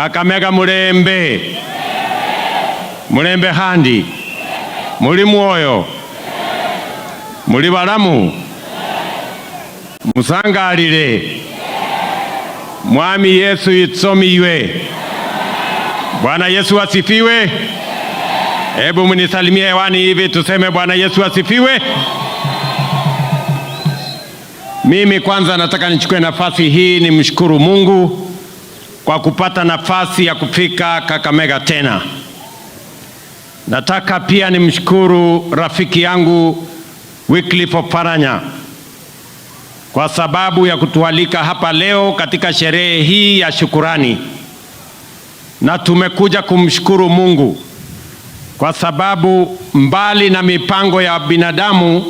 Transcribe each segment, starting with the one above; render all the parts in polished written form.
Kakamega mulembe. Mulembe handi. Muli mwoyo. Muli balamu. Musangalile. Mwami Yesu itsomiwe. Bwana Yesu asifiwe. Hebu munisalimie hewani hivi tuseme Bwana Yesu asifiwe. Mimi kwanza nataka nichukue nafasi hii nimshukuru Mungu kwa kupata nafasi ya kufika Kakamega tena. Nataka pia nimshukuru rafiki yangu Wycliffe Oparanya kwa sababu ya kutualika hapa leo katika sherehe hii ya shukurani. Na tumekuja kumshukuru Mungu kwa sababu mbali na mipango ya binadamu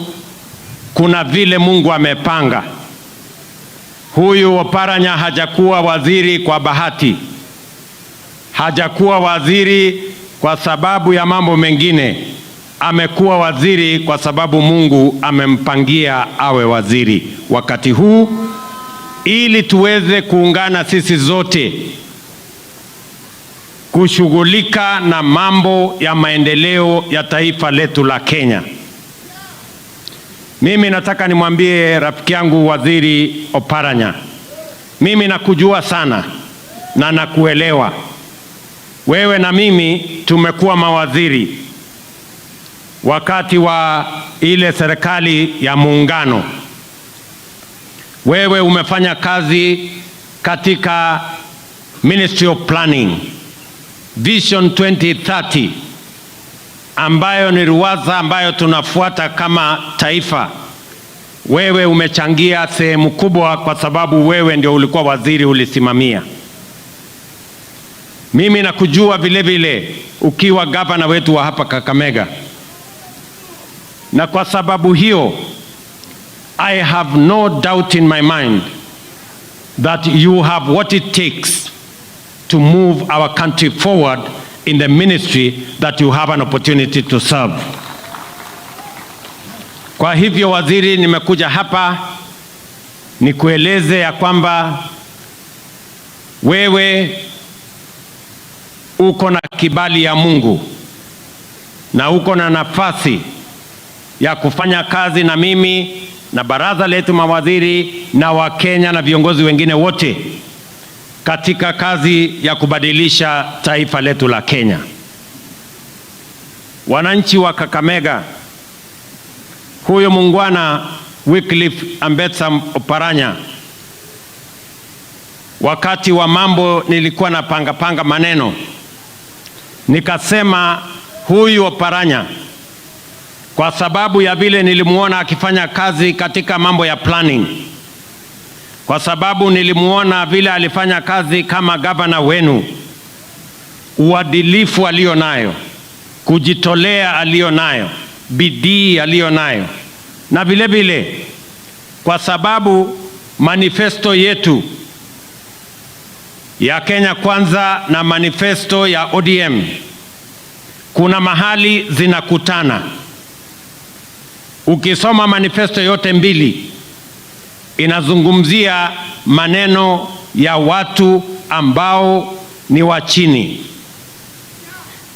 kuna vile Mungu amepanga. Huyu Oparanya hajakuwa waziri kwa bahati. Hajakuwa waziri kwa sababu ya mambo mengine. Amekuwa waziri kwa sababu Mungu amempangia awe waziri wakati huu ili tuweze kuungana sisi zote kushughulika na mambo ya maendeleo ya taifa letu la Kenya. Mimi nataka nimwambie rafiki yangu Waziri Oparanya, mimi nakujua sana na nakuelewa. Wewe na mimi tumekuwa mawaziri wakati wa ile serikali ya muungano. Wewe umefanya kazi katika Ministry of Planning, Vision 2030, ambayo ni ruwaza ambayo tunafuata kama taifa. Wewe umechangia sehemu kubwa kwa sababu wewe ndio ulikuwa waziri ulisimamia. Mimi nakujua vile vile ukiwa gavana wetu wa hapa Kakamega. Na kwa sababu hiyo, I have no doubt in my mind that you have what it takes to move our country forward in the ministry that you have an opportunity to serve. Kwa hivyo waziri, nimekuja hapa nikueleze ya kwamba wewe uko na kibali ya Mungu na uko na nafasi ya kufanya kazi na mimi na baraza letu mawaziri na Wakenya na viongozi wengine wote katika kazi ya kubadilisha taifa letu la Kenya. Wananchi wa Kakamega, huyo muungwana Wycliffe Ambetsa Oparanya, wakati wa mambo nilikuwa na panga maneno, nikasema huyu Oparanya, kwa sababu ya vile nilimuona akifanya kazi katika mambo ya planning, kwa sababu nilimuona vile alifanya kazi kama gavana wenu, uadilifu alio nayo, kujitolea alio nayo, bidii alio nayo, na vile vile kwa sababu manifesto yetu ya Kenya Kwanza na manifesto ya ODM kuna mahali zinakutana. Ukisoma manifesto yote mbili, inazungumzia maneno ya watu ambao ni wa chini.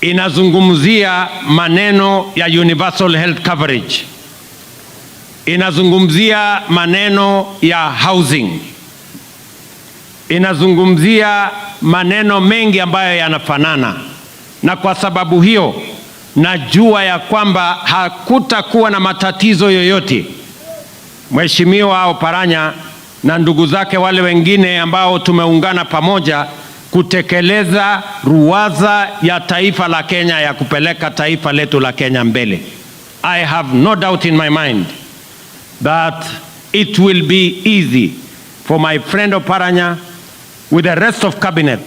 Inazungumzia maneno ya universal health coverage. Inazungumzia maneno ya housing. Inazungumzia maneno mengi ambayo yanafanana. Na kwa sababu hiyo, najua ya kwamba hakutakuwa na matatizo yoyote. Mheshimiwa Oparanya na ndugu zake wale wengine ambao tumeungana pamoja kutekeleza ruwaza ya taifa la Kenya ya kupeleka taifa letu la Kenya mbele. I have no doubt in my mind that it will be easy for my friend Oparanya with the rest of cabinet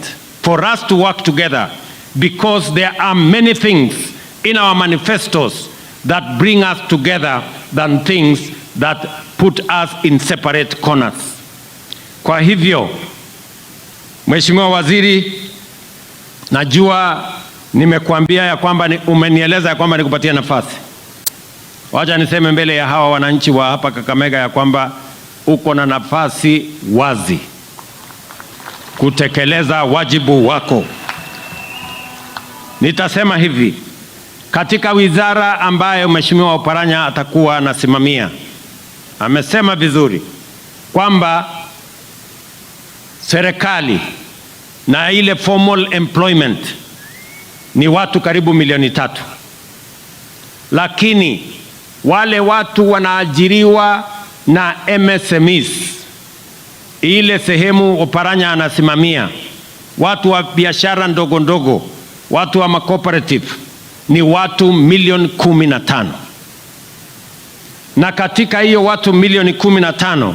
for us to work together, because there are many things in our manifestos that bring us together than things that put us in separate corners. Kwa hivyo, Mheshimiwa Waziri, najua nimekuambia ya kwamba umenieleza ya kwamba nikupatia nafasi. Wacha niseme mbele ya hawa wananchi wa hapa Kakamega ya kwamba uko na nafasi wazi kutekeleza wajibu wako. Nitasema hivi, katika wizara ambayo Mheshimiwa Oparanya atakuwa anasimamia, amesema vizuri kwamba serikali na ile formal employment ni watu karibu 3 million, lakini wale watu wanaajiriwa na MSMEs, ile sehemu Oparanya anasimamia, watu wa biashara ndogo ndogo, watu wa cooperative, ni watu 15 million. Na katika hiyo watu 15 million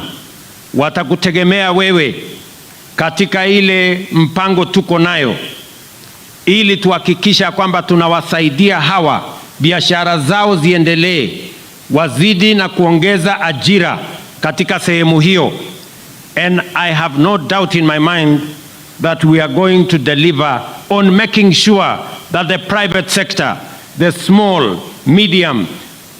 watakutegemea wewe katika ile mpango tuko nayo, ili tuhakikisha kwamba tunawasaidia hawa biashara zao ziendelee, wazidi na kuongeza ajira katika sehemu hiyo. And I have no doubt in my mind that we are going to deliver on making sure that the private sector, the small, medium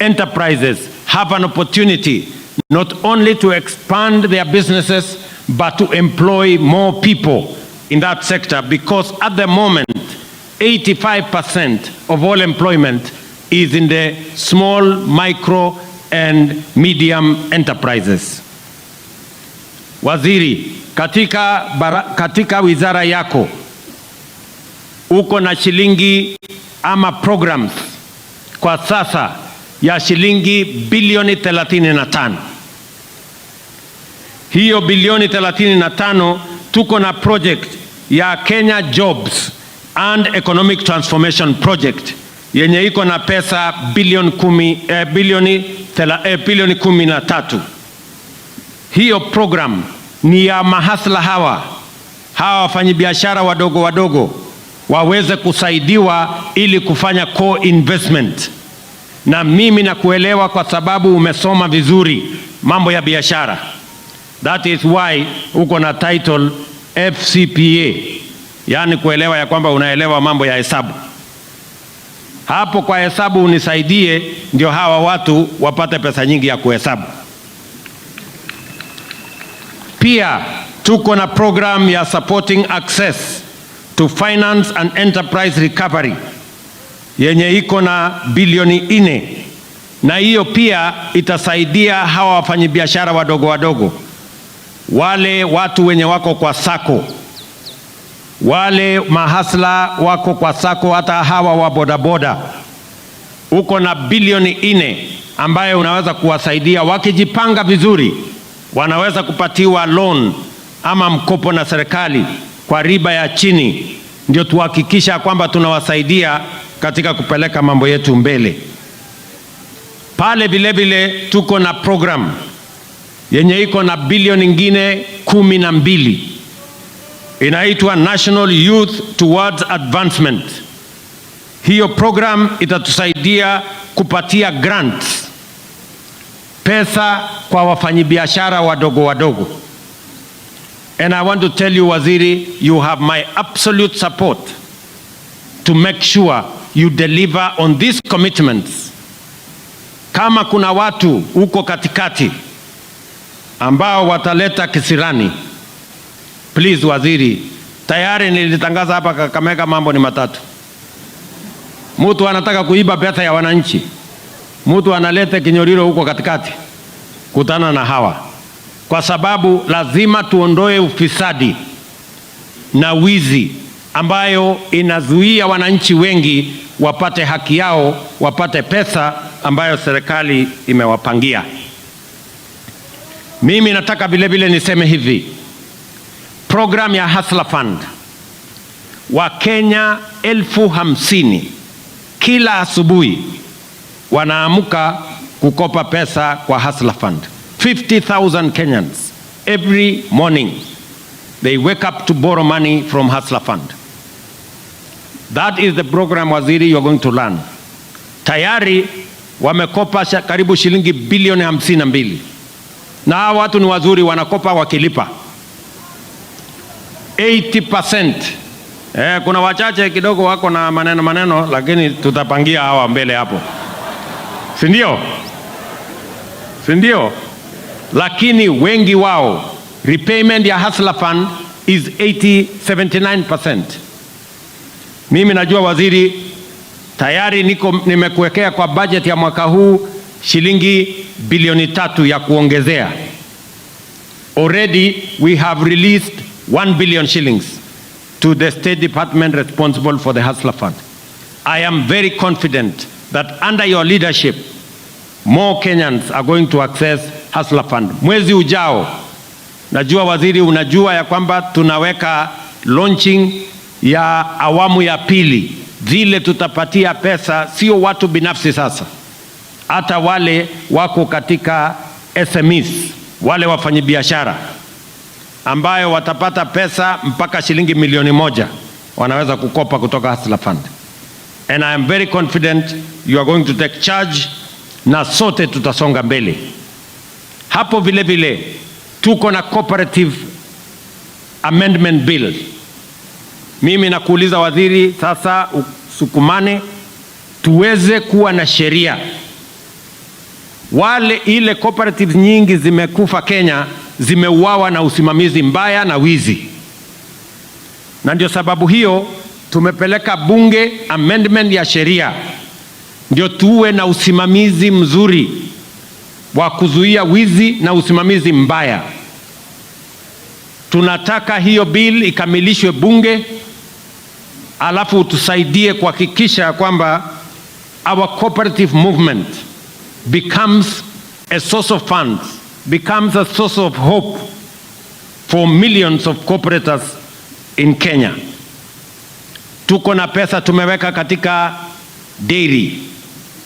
enterprises have an opportunity not only to expand their businesses but to employ more people in that sector, because at the moment 85% of all employment is in the small, micro and medium enterprises. Waziri, katika wizara yako uko na shilingi ama programs kwa sasa ya shilingi bilioni 35. Hiyo bilioni 35 tuko na project ya Kenya Jobs and Economic Transformation Project yenye iko na pesa bilioni 13. Hiyo program ni ya mahasla hawa wafanyabiashara wadogo wadogo waweze kusaidiwa ili kufanya co-investment. Na mimi nakuelewa kwa sababu umesoma vizuri mambo ya biashara. That is why uko na title FCPA, yani kuelewa ya kwamba unaelewa mambo ya hesabu. Hapo kwa hesabu unisaidie, ndio hawa watu wapate pesa nyingi ya kuhesabu. Pia tuko na program ya supporting access to finance and enterprise recovery yenye iko na bilioni 4, na hiyo pia itasaidia hawa wafanyabiashara wadogo wadogo, wale watu wenye wako kwa sako, wale mahasla wako kwa sako, hata hawa wa bodaboda. Uko na bilioni 4 ambayo unaweza kuwasaidia, wakijipanga vizuri wanaweza kupatiwa loan ama mkopo na serikali kwa riba ya chini. Ndio tuhakikisha kwamba tunawasaidia katika kupeleka mambo yetu mbele. Pale vile vile tuko na program yenye iko na bilioni nyingine 12, inaitwa National Youth Towards Advancement. Hiyo program itatusaidia kupatia grants, pesa kwa wafanyabiashara wadogo wadogo. And I want to tell you, Waziri, you have my absolute support to make sure you deliver on these commitments. Kama kuna watu huko katikati ambao wataleta kisirani, please Waziri, tayari nilitangaza hapa Kakamega, mambo ni matatu. Mtu anataka kuiba pesa ya wananchi, mtu analeta kinyoriro huko katikati, kutana na hawa, kwa sababu lazima tuondoe ufisadi na wizi ambayo inazuia wananchi wengi wapate haki yao, wapate pesa ambayo serikali imewapangia. Mimi nataka vile vile niseme hivi, program ya Hustler Fund, Wakenya 50,000 kila asubuhi wanaamuka kukopa pesa kwa Hustler Fund. 50,000 Kenyans every morning they wake up to borrow money from Hustler Fund. That is the program, Waziri, you are going to learn. Tayari wamekopa karibu shilingi bilioni 52, na hawa watu ni wazuri, wanakopa wakilipa 80%. Kuna wachache kidogo wako na maneno, lakini tutapangia hawa mbele hapo, si ndio? Lakini wengi wao repayment ya Hustler Fund is 79%. Mimi najua waziri, tayari nimekuwekea kwa budget ya mwaka huu shilingi bilioni 3 ya kuongezea. Already we have released 1 billion shillings to the State Department responsible for the Hustler Fund. I am very confident that under your leadership, more Kenyans are going to access Hustler Fund. Mwezi ujao, najua waziri, unajua ya kwamba tunaweka launching ya awamu ya pili. Vile tutapatia pesa sio watu binafsi sasa, hata wale wako katika SMEs, wale wafanyabiashara ambayo watapata pesa mpaka shilingi milioni 1 wanaweza kukopa kutoka Hustler Fund. And I am very confident you are going to take charge na sote tutasonga mbele. Hapo vile vile tuko na cooperative amendment bill. Mimi nakuuliza waziri, sasa usukumane tuweze kuwa na sheria. Ile cooperative nyingi zimekufa Kenya, zimeuawa na usimamizi mbaya na wizi. Na ndio sababu hiyo tumepeleka bunge amendment ya sheria, ndio tuwe na usimamizi mzuri wa kuzuia wizi na usimamizi mbaya. Tunataka hiyo bill ikamilishwe bunge, alafu tusaidie kuhakikisha kwamba our cooperative movement becomes a source of funds, becomes a source of hope for millions of cooperators in Kenya. Tuko na pesa tumeweka katika dairy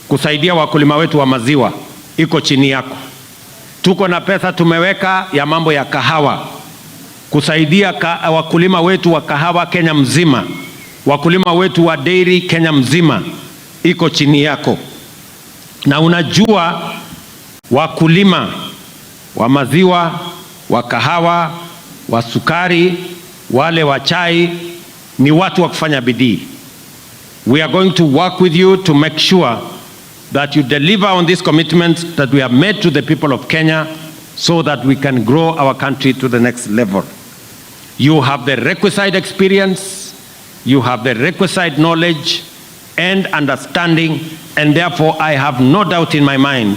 kusaidia wakulima wetu wa maziwa, iko chini yako. Tuko na pesa tumeweka ya mambo ya kahawa kusaidia wakulima wetu wa kahawa Kenya mzima, wakulima wetu wa dairy Kenya mzima, iko chini yako. Na unajua wakulima wa maziwa, wa kahawa, wa sukari, wale wa chai ni watu wa kufanya bidii. We are going to work with you to make sure that you deliver on these commitments that we have made to the people of Kenya, so that we can grow our country to the next level. You have the requisite experience, you have the requisite knowledge and understanding, and therefore I have no doubt in my mind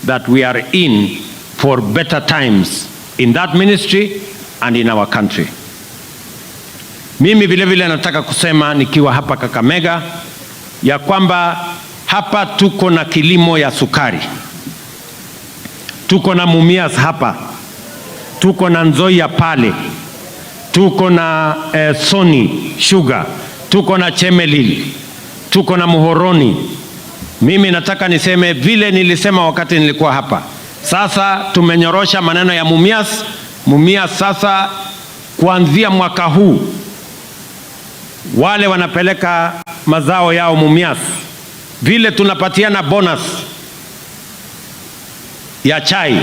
that we are in for better times in that ministry and in our country. Mimi vile vile nataka kusema nikiwa hapa Kakamega ya kwamba hapa tuko na kilimo ya sukari. Tuko na Mumias hapa. Tuko na Nzoia pale. Tuko na Sony Sugar. Tuko na Chemelil. Tuko na Muhoroni. Mimi nataka niseme vile nilisema wakati nilikuwa hapa. Sasa tumenyorosha maneno ya Mumias. Mumias sasa kuanzia mwaka huu wale wanapeleka mazao yao Mumias, vile tunapatiana bonus ya chai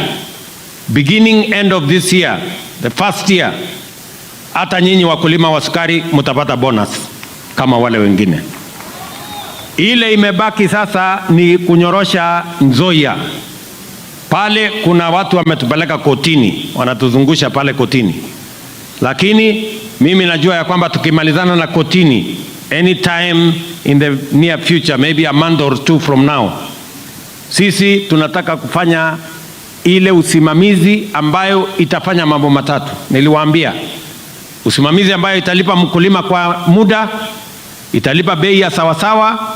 beginning end of this year, the first year, hata nyinyi wakulima wa sukari mtapata bonus kama wale wengine. Ile imebaki sasa ni kunyorosha Nzoia. Pale kuna watu wametupeleka kotini, wanatuzungusha pale kotini. Lakini mimi najua ya kwamba tukimalizana na kotini anytime in the near future, maybe a month or 2 from now, sisi tunataka kufanya ile usimamizi ambayo itafanya mambo matatu. Niliwaambia usimamizi ambayo italipa mkulima kwa muda, italipa bei ya sawasawa,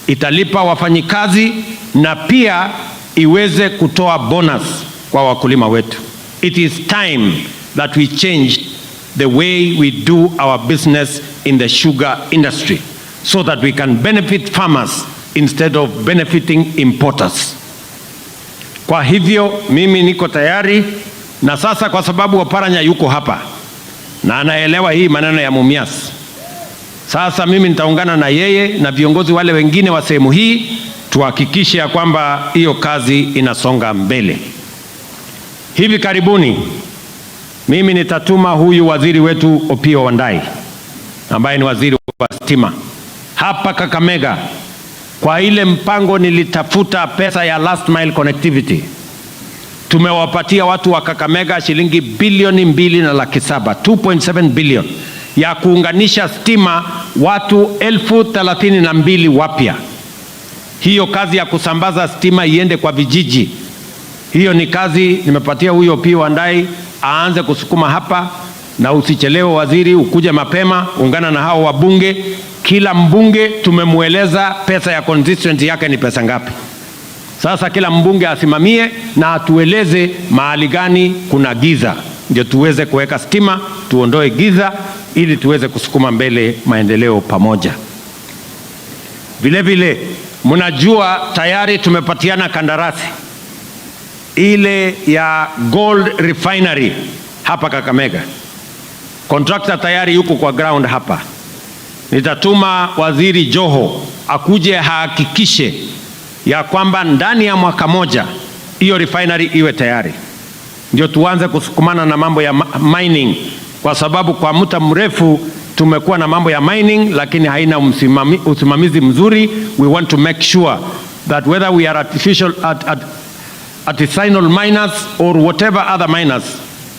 italipa wafanyikazi na pia iweze kutoa bonus kwa wakulima wetu. It is time that we change the way we do our business in the sugar industry, so that we can benefit farmers instead of benefiting importers. Kwa hivyo mimi niko tayari, na sasa kwa sababu Oparanya yuko hapa na anaelewa hii maneno ya Mumias, sasa mimi nitaungana na yeye na viongozi wale wengine wa sehemu hii tuhakikishe ya kwamba hiyo kazi inasonga mbele. Hivi karibuni mimi nitatuma huyu waziri wetu Opiyo Wandayi ambaye ni waziri wa stima hapa Kakamega kwa ile mpango nilitafuta pesa ya last mile connectivity. tumewapatia watu wa Kakamega shilingi bilioni 2.7, 2.7 billion ya kuunganisha stima watu 32,000 wapya. Hiyo kazi ya kusambaza stima iende kwa vijiji, hiyo ni kazi nimepatia huyo Opiyo Wandayi aanze kusukuma hapa, na usichelewe waziri, ukuje mapema, ungana na hao wabunge. Kila mbunge tumemueleza pesa ya constituency yake ni pesa ngapi. Sasa kila mbunge asimamie na atueleze mahali gani kuna giza, ndio tuweze kuweka stima, tuondoe giza ili tuweze kusukuma mbele maendeleo pamoja. Vile vile mnajua tayari tumepatiana kandarasi ile ya Gold Refinery hapa Kakamega. Contractor tayari yuko kwa ground hapa. Nitatuma waziri Joho akuje hakikishe ya kwamba ndani ya mwaka moja hiyo refinery iwe tayari, ndio tuanze kusukumana na mambo ya mining, kwa sababu kwa muda mrefu tumekuwa na mambo ya mining lakini haina usimamizi mzuri. We want to make sure that whether we are artisanal miners or whatever other miners,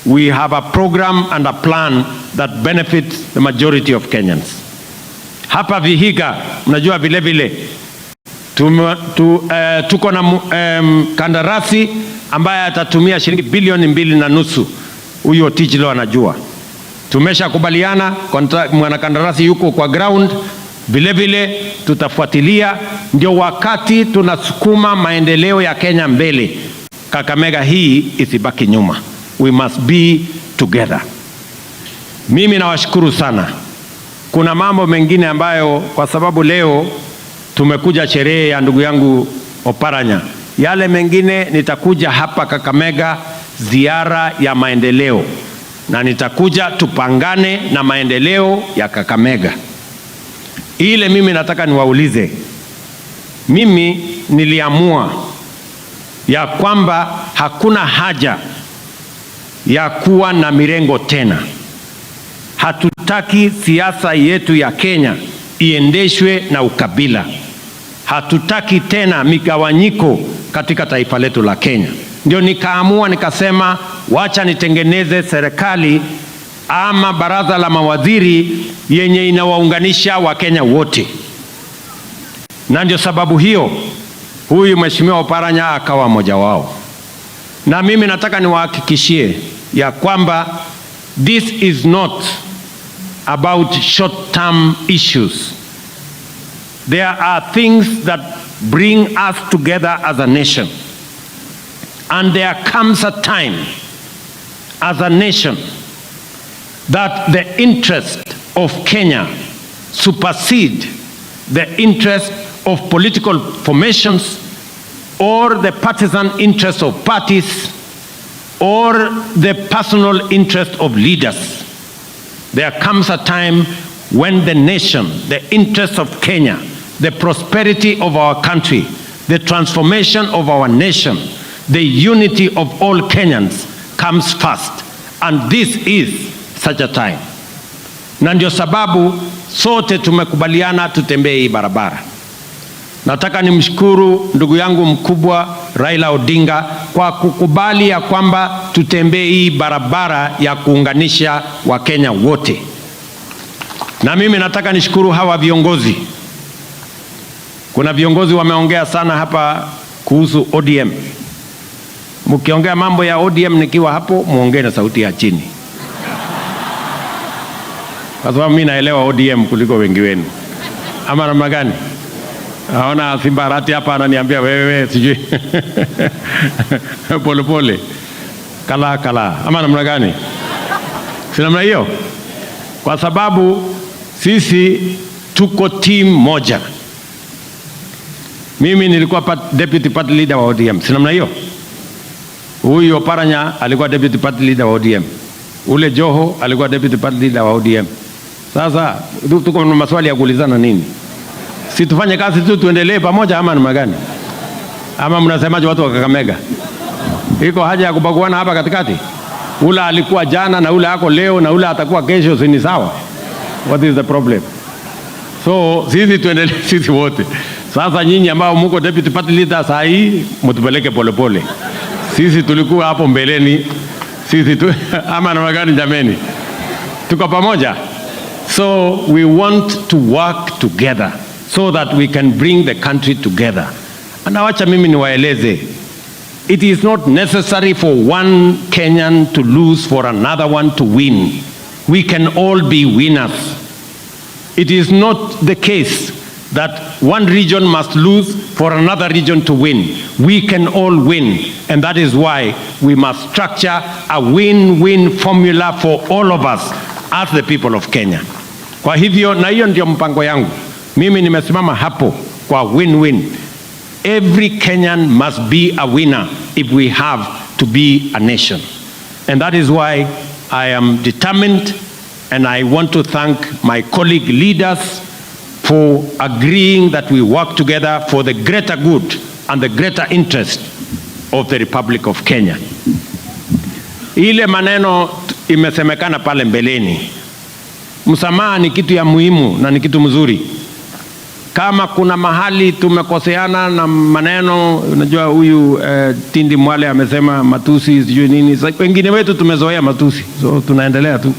we have a program and a plan that benefits the majority of Kenyans. Hapa Vihiga mnajua vile vile tuko na kandarasi ambaye atatumia shilingi bilioni 2.5. Huyo Tijilo anajua. Tumeshakubaliana, mwanakandarasi yuko kwa ground. Vile vile tutafuatilia, ndio wakati tunasukuma maendeleo ya Kenya mbele, Kakamega hii isibaki nyuma. We must be together. Mimi nawashukuru sana. Kuna mambo mengine ambayo kwa sababu leo tumekuja sherehe ya ndugu yangu Oparanya, yale mengine nitakuja hapa Kakamega ziara ya maendeleo, na nitakuja tupangane na maendeleo ya Kakamega. Ile mimi nataka niwaulize, mimi niliamua ya kwamba hakuna haja ya kuwa na mirengo tena. Hatutaki siasa yetu ya Kenya iendeshwe na ukabila. Hatutaki tena migawanyiko katika taifa letu la Kenya. Ndio nikaamua nikasema, wacha nitengeneze serikali ama baraza la mawaziri yenye inawaunganisha Wakenya wote. Na ndio sababu hiyo huyu Mheshimiwa Oparanya akawa mmoja wao. Na mimi nataka niwahakikishie ya kwamba this is not about short-term issues. There are things that bring us together as a nation. And there comes a time as a nation that the interest of Kenya supersede the interest of political formations or the partisan interest of parties or the personal interest of leaders. There comes a time when the nation, the interest of Kenya, the prosperity of our country, the transformation of our nation, the unity of all Kenyans comes first. And this is such a time. Na ndio sababu sote tumekubaliana tutembee hii barabara. Nataka nimshukuru ndugu yangu mkubwa Raila Odinga kwa kukubali ya kwamba tutembee hii barabara ya kuunganisha Wakenya wote. Na mimi nataka nishukuru hawa viongozi. Kuna viongozi wameongea sana hapa kuhusu ODM. Mkiongea mambo ya ODM nikiwa hapo, muongee na sauti ya chini, kwa sababu mimi naelewa ODM kuliko wengi wenu. Ama namna gani? Naona Simbarati hapa ananiambia wewe sijui pole pole kala kala. Ama namna gani? Si namna hiyo? Kwa sababu sisi tuko team moja. Mimi nilikuwa deputy party leader wa ODM. Si namna hiyo? Huyu Oparanya alikuwa deputy party leader wa ODM. Ule Joho alikuwa deputy party leader wa ODM. Sasa tuko na maswali ya kuulizana nini? Si tufanye kazi tu tuendelee pamoja ama namna gani? Ama mnasemaje watu wa Kakamega? Iko haja ya kubaguana hapa katikati? Ule alikuwa jana na ule ako leo na ule atakuwa kesho, si ni sawa? What is the problem? So sisi tuendelee sisi wote. Sasa nyinyi ambao mko deputy party leader saa hii mtupeleke polepole. Sisi tulikuwa hapo mbeleni, ama namna gani jameni? Tuko pamoja. So we want to work together so that we can bring the country together. Anawacha mimi niwaeleze, it is not necessary for one Kenyan to lose for another one to win. We can all be winners. It is not the case that one region must lose for another region to win. We can all win, and that is why we must structure a win-win formula for all of us as the people of Kenya. Kwa hivyo, na hiyo ndio mpango yangu. Mimi nimesimama hapo kwa win-win. Every Kenyan must be a winner if we have to be a nation. And that is why I am determined, and I want to thank my colleague leaders for agreeing that we work together for the greater good and the greater interest of the Republic of Kenya. Ile maneno imesemekana pale mbeleni, msamaha ni kitu ya muhimu na ni kitu mzuri. Kama kuna mahali tumekoseana na maneno, unajua huyu Tindi Mwale amesema matusi sijui nini, wengine wetu tumezoea matusi, so tunaendelea tu,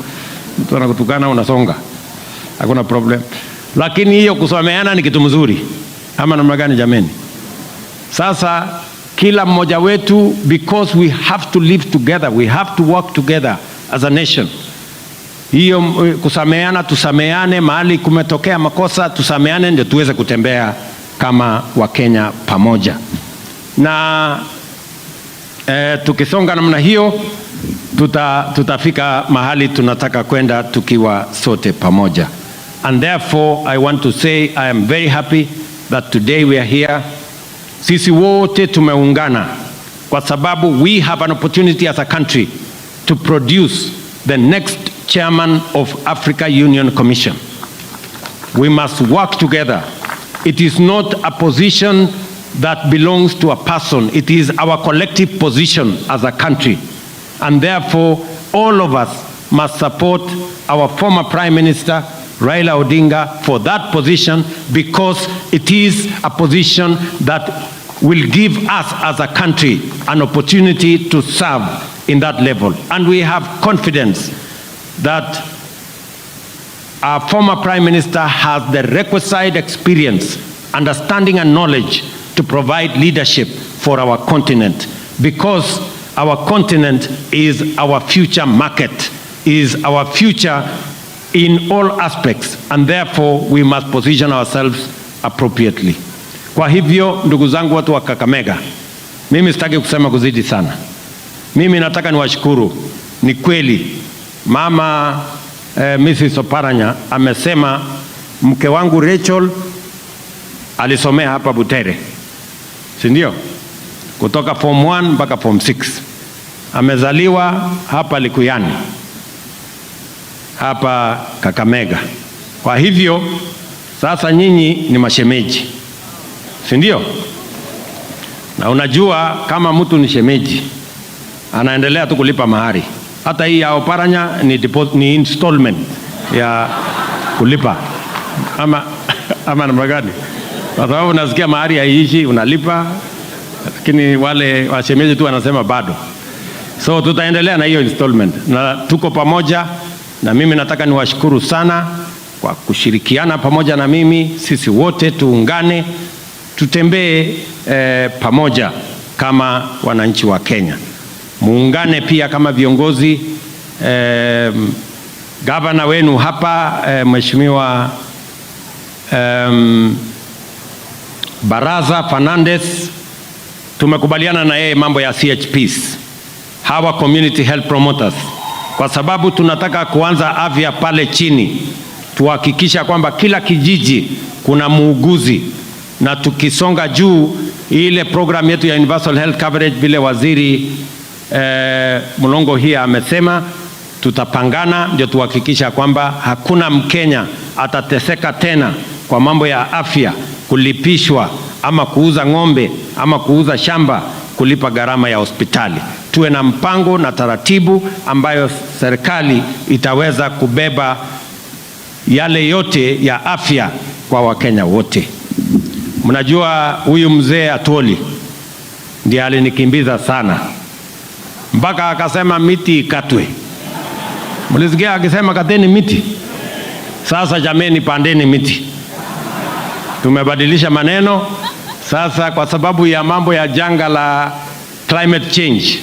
mtu anakutukana unasonga, hakuna problem. Lakini hiyo kusameheana ni kitu mzuri, ama namna gani jameni? Sasa kila mmoja wetu, because we have to live together, we have to work together as a nation. Hiyo kusameheana, tusameheane, mahali kumetokea makosa tusameheane, ndio tuweze kutembea kama Wakenya pamoja. Na tukisonga namna hiyo tutafika mahali tunataka kwenda tukiwa sote pamoja. And therefore I want to say I am very happy that today we are here. Sisi wote tumeungana kwa sababu we have an opportunity as a country to produce the next chairman of Africa Union Commission. We must work together. It is not a position that belongs to a person. It is our collective position as a country. And therefore, all of us must support our former Prime Minister, Raila Odinga, for that position, because it is a position that will give us as a country an opportunity to serve in that level. And we have confidence that our former Prime Minister has the requisite experience, understanding and knowledge to provide leadership for our continent, because our continent is our future market, is our future in all aspects, and therefore we must position ourselves appropriately. Kwa hivyo, ndugu zangu watu wa Kakamega, mimi sitaki kusema kuzidi sana. Mimi nataka niwashukuru. Ni kweli Mama Mrs. Oparanya amesema mke wangu Rachel alisomea hapa Butere, si ndio? Kutoka form 1 mpaka form 6. Amezaliwa hapa Likuyani, hapa Kakamega. Kwa hivyo sasa nyinyi ni mashemeji, si ndio? Na unajua kama mtu ni shemeji anaendelea tu kulipa mahari. Hata hii ya Oparanya ni installment ya kulipa, ama namna gani? Kwa sababu unasikia mahari haiishi, unalipa, lakini wale washemeji tu wanasema bado. So tutaendelea na hiyo installment, na tuko pamoja. Na mimi nataka niwashukuru sana kwa kushirikiana pamoja na mimi. Sisi wote tuungane, tutembee pamoja kama wananchi wa Kenya. Muungane pia kama viongozi. Gavana wenu hapa Mheshimiwa Baraza Fernandez, tumekubaliana na yeye mambo ya CHPs, hawa community health promoters, kwa sababu tunataka kuanza afya pale chini. Tuhakikisha kwamba kila kijiji kuna muuguzi, na tukisonga juu ile program yetu ya universal health coverage vile waziri Mulongo hii amesema, tutapangana ndio tuhakikisha kwamba hakuna Mkenya atateseka tena kwa mambo ya afya, kulipishwa ama kuuza ng'ombe ama kuuza shamba kulipa gharama ya hospitali. Tuwe na mpango na taratibu ambayo serikali itaweza kubeba yale yote ya afya kwa Wakenya wote. Mnajua huyu mzee Atwoli ndiye alinikimbiza sana mpaka akasema miti ikatwe. Mlisikia akisema kateni miti? Sasa jameni, pandeni miti. Tumebadilisha maneno sasa kwa sababu ya mambo ya janga la climate change.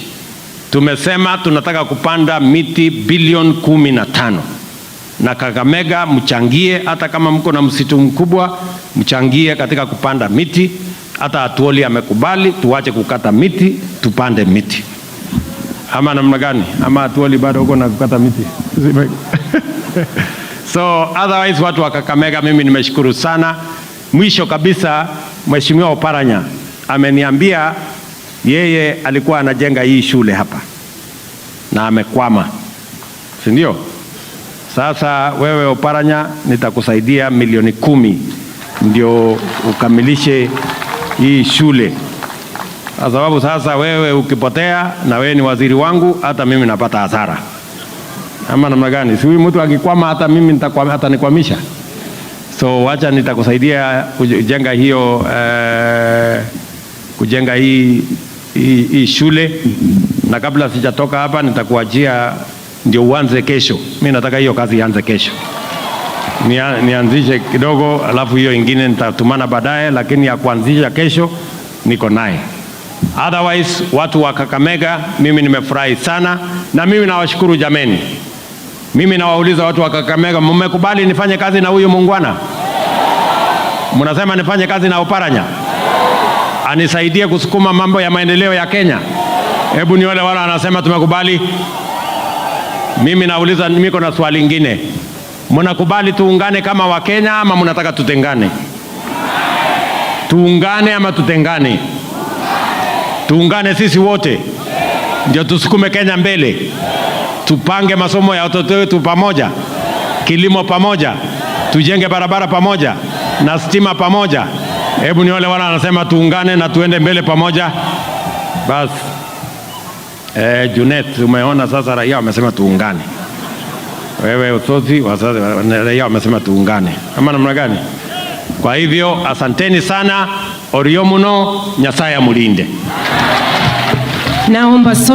Tumesema tunataka kupanda miti bilioni 15. Na Kakamega mchangie, hata kama mko na msitu mkubwa, mchangie katika kupanda miti. Hata Atuoli amekubali tuache kukata miti, tupande miti. Ama namna gani? Ama Atuoli bado uko na kukata miti? So otherwise watu wa Kakamega mimi nimeshukuru sana. Mwisho kabisa, Mheshimiwa Oparanya ameniambia yeye alikuwa anajenga hii shule hapa na amekwama, si ndio? Sasa wewe Oparanya, nitakusaidia milioni 10 ndio ukamilishe hii shule, kwa sababu sasa wewe ukipotea na wewe ni waziri wangu, hata mimi napata hasara. Ama namna gani? Si huyu mtu akikwama hata mimi atanikwamisha. So wacha nitakusaidia kujenga hiyo kujenga hii shule, na kabla sijatoka hapa nitakuachia ndio uanze kesho. Mimi nataka hiyo kazi ianze kesho. Nianzishe kidogo, alafu hiyo ingine nitatumana baadaye, lakini ya kuanzisha kesho niko naye. Otherwise watu wa Kakamega mimi nimefurahi sana, na mimi nawashukuru jameni. Mimi nawauliza watu wa Kakamega, mmekubali nifanye kazi na huyu muungwana? Mnasema nifanye kazi na Oparanya anisaidie kusukuma mambo ya maendeleo ya Kenya? Hebu nione wala anasema tumekubali. Mimi nauliza, niko na swali lingine. Mnakubali tuungane kama wa Kenya ama mnataka tutengane? Tuungane ama tutengane? Tuungane sisi wote ndio tusukume Kenya mbele. Tupange masomo ya watoto wetu pamoja, kilimo pamoja, tujenge barabara pamoja na stima pamoja. Hebu ni wale wala anasema tuungane na tuende mbele pamoja. Bas Junet, umeona sasa raia wamesema tuungane. Wewe utozi raia wamesema tuungane. Ama namna gani? Kwa hivyo asanteni sana. Oriomuno, Nyasaye mulinde. Naomba sote